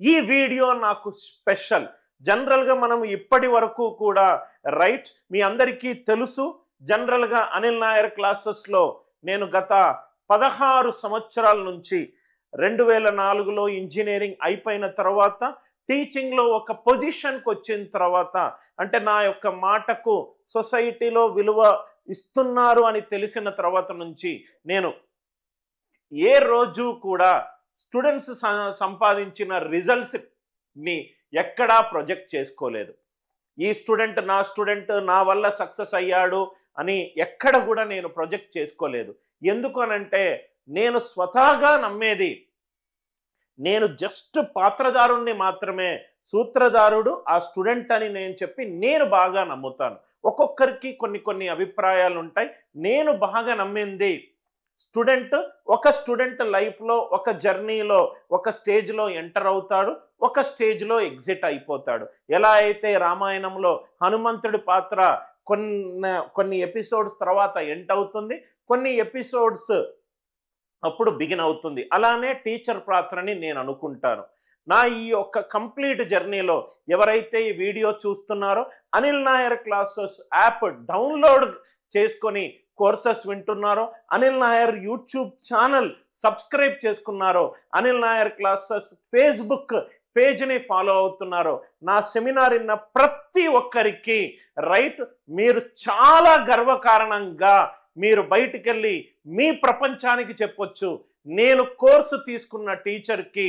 ఈ వీడియో నాకు స్పెషల్. జనరల్గా మనం ఇప్పటి వరకు కూడా రైట్ మీ అందరికీ తెలుసు, జనరల్గా అనిల్ నాయర్ క్లాసెస్లో నేను గత 16 సంవత్సరాల నుంచి 2004లో ఇంజనీరింగ్ అయిపోయిన తర్వాత టీచింగ్లో ఒక పొజిషన్కి వచ్చిన తర్వాత, అంటే నా యొక్క మాటకు సొసైటీలో విలువ ఇస్తున్నారు అని తెలిసిన తర్వాత నుంచి నేను ఏ రోజు కూడా స్టూడెంట్స్ సంపాదించిన రిజల్ట్స్ని ఎక్కడా ప్రొజెక్ట్ చేసుకోలేదు. ఈ స్టూడెంట్ నా స్టూడెంట్ నా వల్ల సక్సెస్ అయ్యాడు అని ఎక్కడ కూడా నేను ప్రొజెక్ట్ చేసుకోలేదు. ఎందుకు అనంటే నేను స్వతహాగా నమ్మేది, నేను జస్ట్ పాత్రధారుణ్ణి మాత్రమే, సూత్రధారుడు ఆ స్టూడెంట్ అని నేను చెప్పి నేను బాగా నమ్ముతాను. ఒక్కొక్కరికి కొన్ని అభిప్రాయాలు ఉంటాయి. నేను బాగా నమ్మింది ఒక స్టూడెంట్ లైఫ్లో ఒక జర్నీలో ఒక స్టేజ్లో ఎంటర్ అవుతాడు, ఒక స్టేజ్లో ఎగ్జిట్ అయిపోతాడు. ఎలా అయితే రామాయణంలో హనుమంతుడి పాత్ర కొన్ని ఎపిసోడ్స్ తర్వాత ఎండ్ అవుతుంది, కొన్ని ఎపిసోడ్స్ అప్పుడు బిగిన్ అవుతుంది. అలానే టీచర్ పాత్రని నేను అనుకుంటాను. నా ఈ యొక్క కంప్లీట్ జర్నీలో ఎవరైతే ఈ వీడియో చూస్తున్నారో, Anil Nair classes app download చేసుకొని కోర్సెస్ వింటున్నారో, Anil Nair YouTube channel subscribe చేసుకున్నారో, అనిల్ నాయర్ క్లాసెస్ ఫేస్బుక్ పేజ్ని ఫాలో అవుతున్నారో, నా సెమినార్ ఇన్న ప్రతి ఒక్కరికి రైట్ మీరు చాలా గర్వకారణంగా మీరు బయటికెళ్ళి మీ ప్రపంచానికి చెప్పొచ్చు, నేను కోర్సు తీసుకున్న టీచర్కి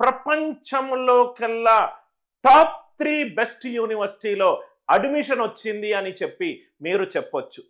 ప్రపంచంలోకెల్లా టాప్ 3 బెస్ట్ యూనివర్సిటీలో అడ్మిషన్ వచ్చింది అని చెప్పి మీరు చెప్పొచ్చు.